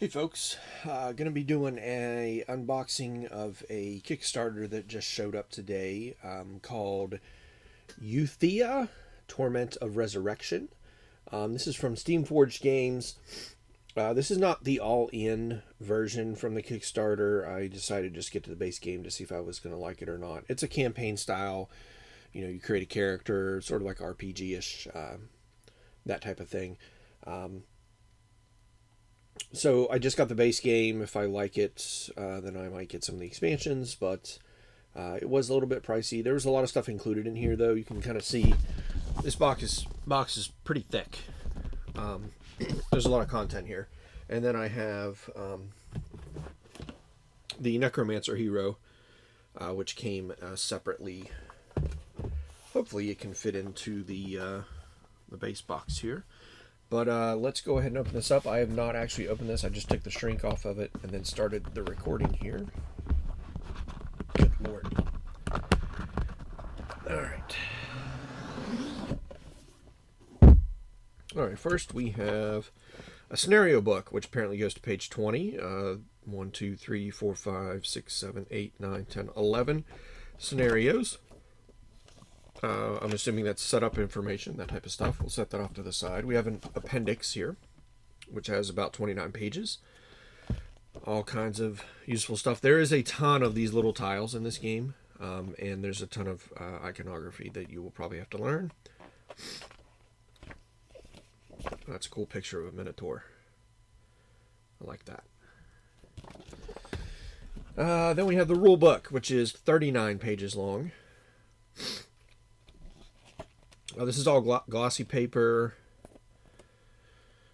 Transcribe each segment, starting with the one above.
Hey folks, going to be doing a unboxing of a Kickstarter that just showed up today called Euthia Torment of Resurrection. This is from Steamforged Games. This is not the all-in version from the Kickstarter. I decided to just get to the base game to see if I was going to like it or not. It's a campaign style. You know, you create a character, sort of like RPG-ish, that type of thing. So I just got the base game. If I like it, then I might get some of the expansions, but it was a little bit pricey. There was a lot of stuff included in here, though. You can kind of see this box is pretty thick. There's a lot of content here. And then I have the Necromancer hero, which came separately. Hopefully it can fit into the base box here. But let's go ahead and open this up. I have not actually opened this. I just took the shrink off of it and then started the recording here. Good Lord. Alright. Alright, first we have a scenario book, which apparently goes to page 20. 1, 2, 3, 4, 5, 6, 7, 8, 9, 10, 11 scenarios. I'm assuming that's setup information, that type of stuff. We'll set that off to the side. We have an appendix here, which has about 29 pages. All kinds of useful stuff. There is a ton of these little tiles in this game, and there's a ton of iconography that you will probably have to learn. That's a cool picture of a Minotaur. I like that. Then we have the rule book, which is 39 pages long. This is all glossy paper,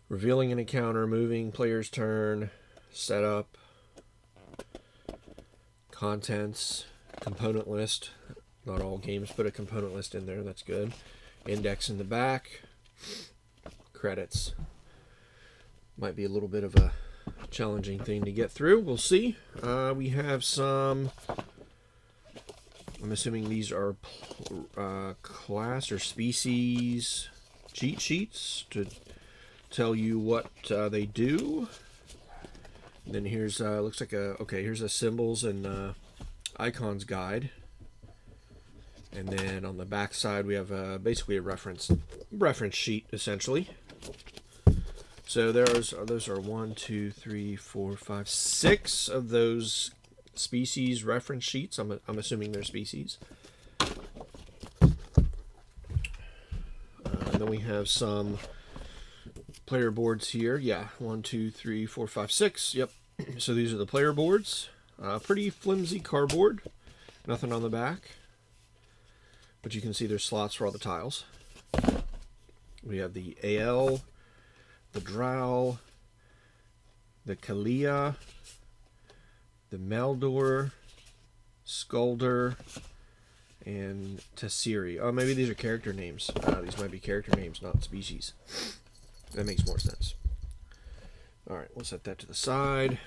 revealing an encounter, moving player's turn, setup, contents, component list. Not all games put a component list in there, that's good. Index in the back, credits. Might be a little bit of a challenging thing to get through, we'll see. We have some... I'm assuming these are class or species cheat sheets to tell you what they do. And then here's looks like here's a symbols and icons guide. And then on the back side we have basically a reference sheet essentially. So those are 1, 2, 3, 4, 5, 6 of those species reference sheets. I'm assuming they're species. And then we have some player boards here. Yeah, 1, 2, 3, 4, 5, 6. Yep. So these are the player boards. Pretty flimsy cardboard. Nothing on the back. But you can see there's slots for all the tiles. We have the AL, the Drow, the Kalia, the Maldor, Skulder, and Tassiri. Oh, maybe these are character names. These might be character names, not species. That makes more sense. Alright, we'll set that to the side.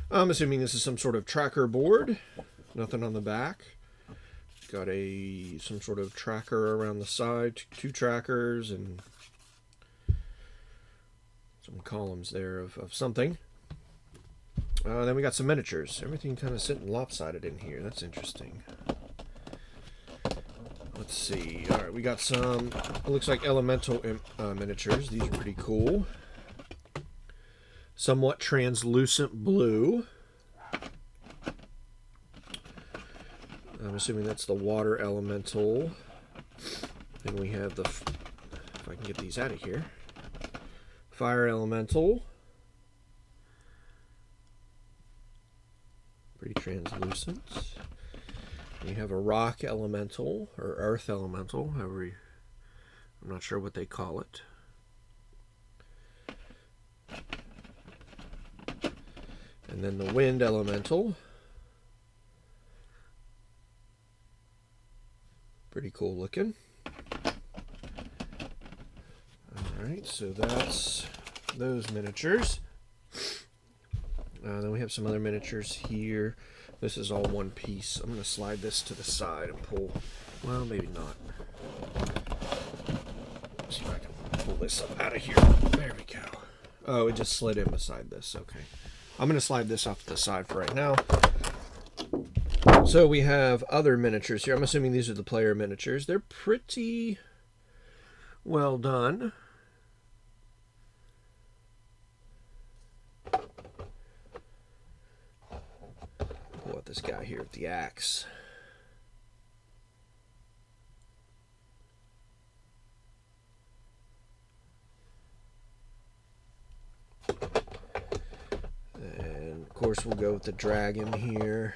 I'm assuming this is some sort of tracker board. Nothing on the back. Got some sort of tracker around the side. 2 trackers and some columns there of something. Then we got some miniatures. Everything kind of sitting lopsided in here. That's interesting. Let's see. Alright, we got some, it looks like elemental miniatures. These are pretty cool. Somewhat translucent blue. I'm assuming that's the water elemental. Then we have the, if I can get these out of here, fire elemental. Pretty translucent. We have a rock elemental, or earth elemental, however, I'm not sure what they call it. And then the wind elemental. Pretty cool looking. Alright, so that's those miniatures. Then we have some other miniatures here. This is all one piece. I'm going to slide this to the side and pull. Well, maybe not. Let's see if I can pull this up out of here. There we go. Oh, it just slid in beside this. Okay. I'm going to slide this off to the side for right now. So we have other miniatures here. I'm assuming these are the player miniatures. They're pretty well done. Pull out this guy here with the axe. And of course we'll go with the dragon here.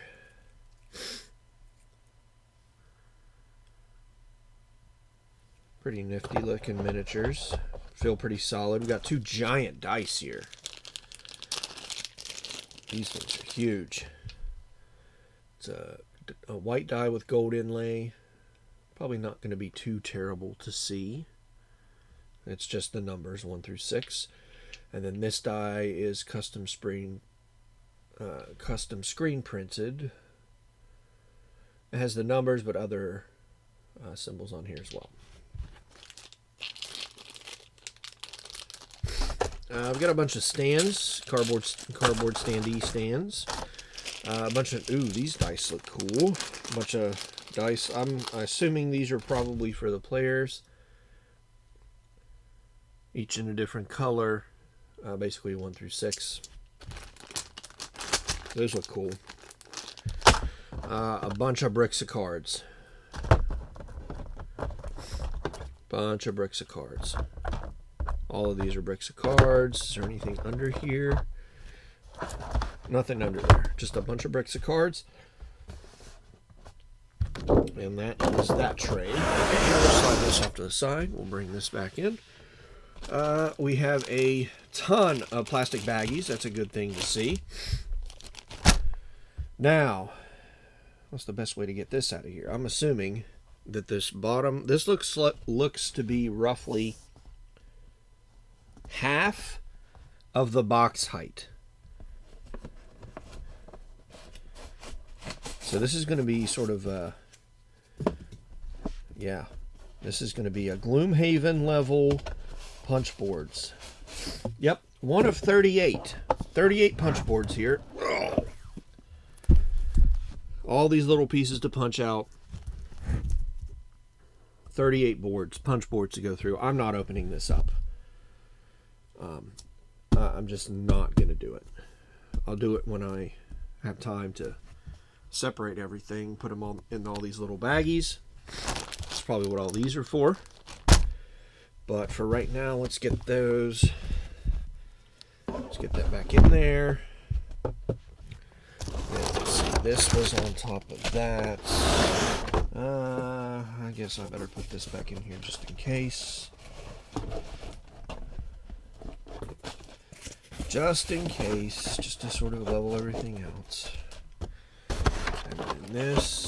Pretty nifty looking miniatures. Feel pretty solid. We've got 2 giant dice here. These things are huge. It's a white die with gold inlay. Probably not going to be too terrible to see. It's just the numbers 1 through 6. And then this die is custom screen printed. It has the numbers, but other symbols on here as well. I've got a bunch of stands, cardboard standee stands. A bunch of, ooh, these dice look cool. A bunch of dice. I'm assuming these are probably for the players. Each in a different color. Basically 1 through 6. Those look cool. A bunch of bricks of cards. Bunch of bricks of cards. All of these are bricks of cards. Is there anything under here? Nothing under there. Just a bunch of bricks of cards. And that is that tray. Okay, we'll slide this off to the side. We'll bring this back in. We have a ton of plastic baggies. That's a good thing to see. Now, what's the best way to get this out of here? I'm assuming that this bottom, this looks to be roughly half of the box height. So this is going to be sort of a, yeah, this is going to be a Gloomhaven level punch boards. Yep, one of 38. 38 punch boards here. All these little pieces to punch out. 38 boards, punch boards to go through. I'm not opening this up. I'm just not going to do it. I'll do it when I have time to separate everything, put them all in all these little baggies. That's probably what all these are for. But for right now, let's get those. Let's get that back in there. Let's see, this was on top of that. I guess I better put this back in here just in case. Just in case, just to sort of level everything out. And then this,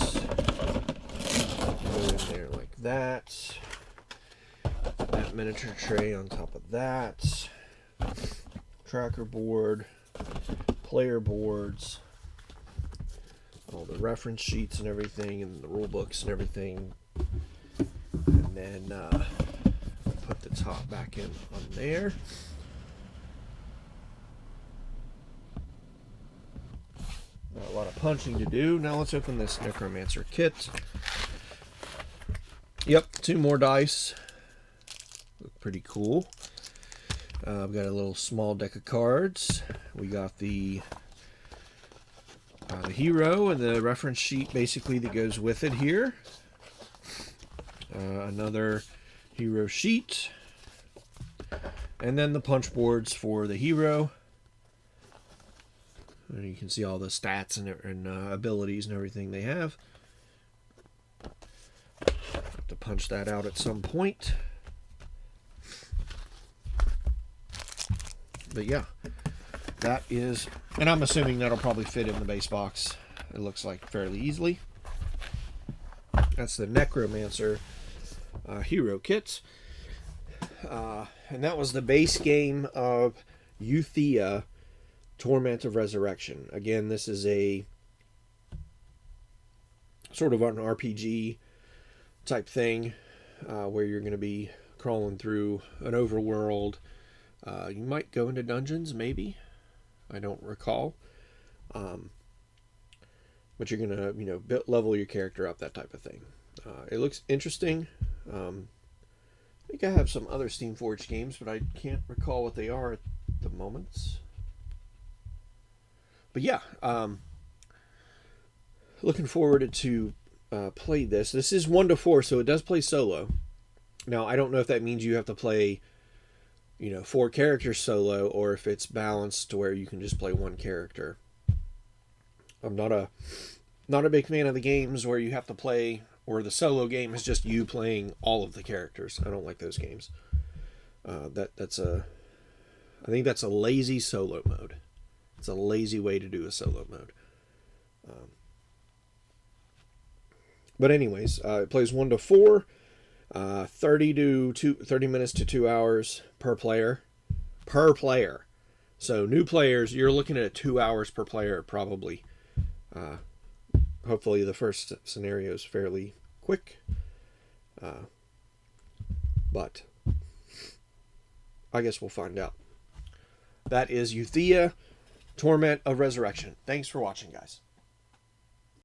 go in there like that. That miniature tray on top of that. Tracker board, player boards, all the reference sheets and everything, and the rule books and everything. And then put the top back in on there. Got a lot of punching to do. Now let's open this Necromancer Kit. Yep, 2 more dice. Look pretty cool. I've got a little small deck of cards. We got the hero and the reference sheet basically that goes with it here. Another hero sheet. And then the punch boards for the hero. And you can see all the stats and abilities and everything they have. Have to punch that out at some point. But yeah, that is, and I'm assuming that'll probably fit in the base box. It looks like fairly easily. That's the Necromancer Hero Kit. And that was the base game of Euthia Torment of Resurrection. Again, this is a sort of an RPG type thing where you're going to be crawling through an overworld. You might go into dungeons, maybe. I don't recall. But you're gonna, level your character up, that type of thing. It looks interesting. I think I have some other Steamforged games, but I can't recall what they are at the moment. But yeah, looking forward to play this. This is 1 to 4, so it does play solo. Now, I don't know if that means you have to play, 4 characters solo, or if it's balanced to where you can just play 1 character. I'm not a big fan of the games where you have to play, or the solo game is just you playing all of the characters. I don't like those games. I think that's a lazy solo mode. It's a lazy way to do a solo mode. But anyways, it plays 1 to 4, 30 minutes to 2 hours per player. So new players, you're looking at 2 hours per player probably. Hopefully the first scenario is fairly quick. But I guess we'll find out. That is Euthia Torment of Resurrection. Thanks for watching, guys.